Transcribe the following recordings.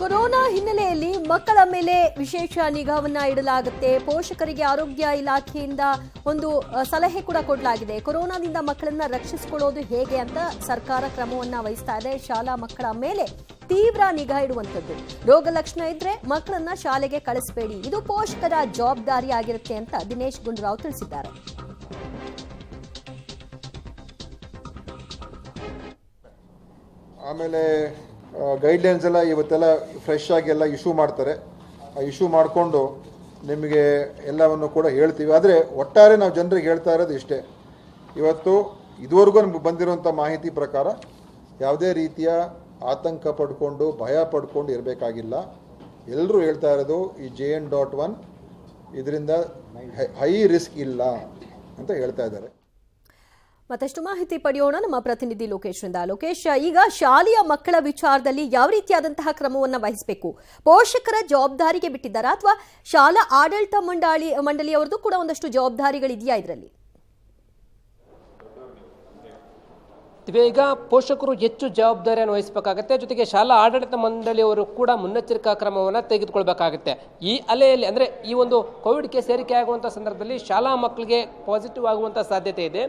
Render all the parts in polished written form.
Corona ಹಿನ್ನೆಲೆಯಲ್ಲಿ ಮಕ್ಕಳ ಮೇಲೆ ವಿಶೇಷ ನಿಗಾವನ್ನ ಇಡಲಾಗುತ್ತೆ. ಪೋಷಕರಿಗೆ ಆರೋಗ್ಯ ಇಲಾಖೆಯಿಂದ ಒಂದು ಸಲಹೆ ಕೂಡ ಕೊಡಲಾಗಿದೆ. ಕೊರೋನಾದಿಂದ ಮಕ್ಕಳನ್ನ ರಕ್ಷಿಸಿಕೊಳ್ಳೋದು ಹೇಗೆ ಅಂತ ಸರ್ಕಾರ ಕ್ರಮವನ್ನ ವಹಿಸ್ತಾ ಇದೆ. ಶಾಲಾ ಮಕ್ಕಳ ಮೇಲೆ ತೀವ್ರ ನಿಗಾ ಇಡುವಂಥದ್ದು. ರೋಗ ಲಕ್ಷಣ ಇದ್ರೆ ಮಕ್ಕಳನ್ನ ಶಾಲೆಗೆ ಕಳಿಸಬೇಡಿ, ಇದು ಪೋಷಕರ ಜವಾಬ್ದಾರಿ ಆಗಿರುತ್ತೆ ಅಂತ ದಿನೇಶ್ ಗುಂಡೂರಾವ್ ತಿಳಿಸಿದ್ದಾರೆ. ಆಮೇಲೆ ಗೈಡ್ಲೈನ್ಸ್ ಎಲ್ಲ ಇವತ್ತೆಲ್ಲ ಫ್ರೆಶ್ ಆಗಿ ಎಲ್ಲ ಇಶ್ಯೂ ಮಾಡ್ತಾರೆ. ಆ ಇಶ್ಯೂ ಮಾಡಿಕೊಂಡು ನಿಮಗೆ ಎಲ್ಲವನ್ನು ಕೂಡ ಹೇಳ್ತೀವಿ. ಆದರೆ ಒಟ್ಟಾರೆ ನಾವು ಜನರಿಗೆ ಹೇಳ್ತಾ ಇರೋದು ಇಷ್ಟೇ, ಇವತ್ತು ಇದುವರೆಗೂ ನಮ್ಗೆ ಬಂದಿರುವಂಥ ಮಾಹಿತಿ ಪ್ರಕಾರ ಯಾವುದೇ ರೀತಿಯ ಆತಂಕ ಪಡ್ಕೊಂಡು ಭಯ ಪಡ್ಕೊಂಡು ಇರಬೇಕಾಗಿಲ್ಲ. ಎಲ್ಲರೂ ಹೇಳ್ತಾ ಇರೋದು ಈ JN.1 ಇದರಿಂದ ಹೈ ರಿಸ್ಕ್ ಇಲ್ಲ ಅಂತ ಹೇಳ್ತಾ ಇದ್ದಾರೆ. ಮತ್ತಷ್ಟು ಮಾಹಿತಿ ಪಡೆಯೋಣ ನಮ್ಮ ಪ್ರತಿನಿಧಿ ಲೋಕೇಶ್ರಿಂದ. ಲೋಕೇಶ್, ಈಗ ಶಾಲೆಯ ಮಕ್ಕಳ ವಿಚಾರದಲ್ಲಿ ಯಾವ ರೀತಿಯಾದಂತಹ ಕ್ರಮವನ್ನು ವಹಿಸಬೇಕು? ಪೋಷಕರ ಜವಾಬ್ದಾರಿಗೆ ಬಿಟ್ಟಿದ್ದಾರಾ ಅಥವಾ ಶಾಲಾ ಆಡಳಿತ ಮಂಡಳಿಯವರದ್ದು ಕೂಡ ಒಂದಷ್ಟು ಜವಾಬ್ದಾರಿಗಳಿದೆಯಾ ಇದರಲ್ಲಿ? ಈಗ ಪೋಷಕರು ಹೆಚ್ಚು ಜವಾಬ್ದಾರಿಯನ್ನು ವಹಿಸಬೇಕಾಗುತ್ತೆ. ಜೊತೆಗೆ ಶಾಲಾ ಆಡಳಿತ ಮಂಡಳಿಯವರು ಕೂಡ ಮುನ್ನೆಚ್ಚರಿಕಾ ಕ್ರಮವನ್ನು ತೆಗೆದುಕೊಳ್ಬೇಕಾಗುತ್ತೆ. ಈ ಅಲೆಯಲ್ಲಿ ಅಂದರೆ ಈ ಒಂದು ಕೋವಿಡ್ ಕೇಸ್ ಏರಿಕೆ ಆಗುವಂಥ ಸಂದರ್ಭದಲ್ಲಿ ಶಾಲಾ ಮಕ್ಕಳಿಗೆ ಪಾಸಿಟಿವ್ ಆಗುವಂಥ ಸಾಧ್ಯತೆ ಇದೆ.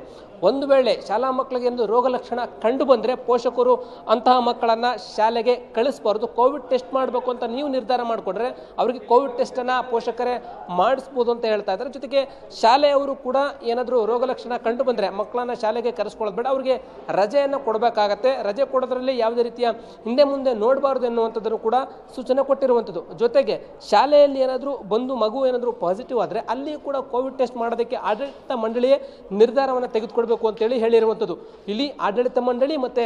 ಒಂದು ವೇಳೆ ಶಾಲಾ ಮಕ್ಕಳಿಗೆ ಒಂದು ರೋಗ ಲಕ್ಷಣ ಕಂಡು ಬಂದರೆ ಪೋಷಕರು ಅಂತಹ ಮಕ್ಕಳನ್ನು ಶಾಲೆಗೆ ಕಳಿಸಬಾರ್ದು. ಕೋವಿಡ್ ಟೆಸ್ಟ್ ಮಾಡಬೇಕು ಅಂತ ನೀವು ನಿರ್ಧಾರ ಮಾಡಿಕೊಂಡ್ರೆ ಅವರಿಗೆ ಕೋವಿಡ್ ಟೆಸ್ಟನ್ನು ಪೋಷಕರೇ ಮಾಡಿಸ್ಬೋದು ಅಂತ ಹೇಳ್ತಾ ಇದ್ದಾರೆ. ಜೊತೆಗೆ ಶಾಲೆಯವರು ಕೂಡ ಏನಾದರೂ ರೋಗ ಲಕ್ಷಣ ಕಂಡು ಬಂದರೆ ಮಕ್ಕಳನ್ನು ಶಾಲೆಗೆ ಕರೆಸ್ಕೊಳ್ಳೋದು ಬೇಡ, ಅವರಿಗೆ ರಜೆಯನ್ನು ಕೊಡಬೇಕಾಗತ್ತೆ. ರಜೆ ಕೊಡೋದ್ರಲ್ಲಿ ಯಾವುದೇ ರೀತಿಯ ಹಿಂದೆ ಮುಂದೆ ನೋಡಬಾರ್ದು ಎನ್ನುವಂಥದ್ದನ್ನು ಕೂಡ ಸೂಚನೆ ಕೊಟ್ಟಿರುವಂಥದ್ದು. ಜೊತೆಗೆ ಶಾಲೆಯಲ್ಲಿ ಏನಾದರೂ ಬಂದು ಮಗು ಏನಾದರೂ ಪಾಸಿಟಿವ್ ಆದರೆ ಅಲ್ಲಿ ಕೂಡ ಕೋವಿಡ್ ಟೆಸ್ಟ್ ಮಾಡೋದಕ್ಕೆ ಆಡಳಿತ ಮಂಡಳಿಯೇ ನಿರ್ಧಾರವನ್ನು ತೆಗೆದುಕೊಳ್ಬೇಕು ಅಂತೇಳಿ ಹೇಳಿರುವಂಥದ್ದು. ಇಲ್ಲಿ ಆಡಳಿತ ಮಂಡಳಿ ಮತ್ತು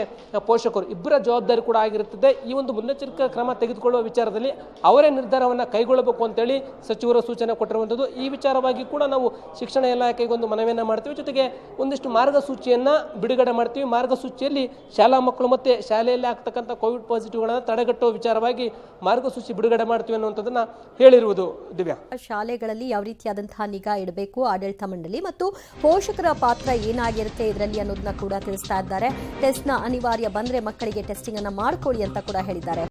ಪೋಷಕರು ಇಬ್ಬರ ಜವಾಬ್ದಾರಿ ಕೂಡ ಆಗಿರುತ್ತದೆ. ಈ ಒಂದು ಮುನ್ನೆಚ್ಚರಿಕಾ ಕ್ರಮ ತೆಗೆದುಕೊಳ್ಳುವ ವಿಚಾರದಲ್ಲಿ ಅವರೇ ನಿರ್ಧಾರವನ್ನು ಕೈಗೊಳ್ಳಬೇಕು ಅಂತೇಳಿ ಸಚಿವರು ಸೂಚನೆ ಕೊಟ್ಟಿರುವಂಥದ್ದು. ಈ ವಿಚಾರವಾಗಿ ಕೂಡ ನಾವು ಶಿಕ್ಷಣ ಇಲಾಖೆಗೆ ಒಂದು ಮನವಿಯನ್ನು ಮಾಡ್ತೀವಿ. ಜೊತೆಗೆ ಒಂದಿಷ್ಟು ಮಾರ್ಗಸೂಚಿಯನ್ನು ಬಿಡುಗಡೆ ಮಾಡ್ತೀವಿ. ಮಾರ್ಗಸೂಚಿಯಲ್ಲಿ ಶಾಲಾ ಮಕ್ಕಳು ಮತ್ತು ಶಾಲೆಯಲ್ಲಿ ಆಗ್ತಕ್ಕಂಥ ಕೋವಿಡ್ ಪಾಸಿಟಿವ್ಗಳನ್ನು ತಡೆಗಟ್ಟುವ ವಿಚಾರವಾಗಿ ಮಾರ್ಗಸೂಚಿ ಬಿಡುಗಡೆ ಮಾಡ್ತೀವಿ ಅನ್ನುವಂಥದ್ದನ್ನು ಹೇಳಿರುವುದು. ದಿವ್ಯಾ, ಶಾಲೆಗಳಲ್ಲಿ ಯಾವ ರೀತಿಯಾದಂತಹ ನಿಗಾ ಇಡಬೇಕು, ಆಡಳಿತ ಮಂಡಳಿ ಮತ್ತು ಪೋಷಕರ ಪಾತ್ರ ಏನಾಗಿರುತ್ತೆ ಇದರಲ್ಲಿ ಅನ್ನೋದನ್ನ ಕೂಡ ತಿಳಿಸ್ತಾ ಇದ್ದಾರೆ. ಟೆಸ್ಟ್ನ ಅನಿವಾರ್ಯ ಬಂದ್ರೆ ಮಕ್ಕಳಿಗೆ ಟೆಸ್ಟಿಂಗ್ ಅನ್ನ ಮಾಡ್ಕೊಳ್ಳಿ ಅಂತ ಕೂಡ ಹೇಳಿದ್ದಾರೆ.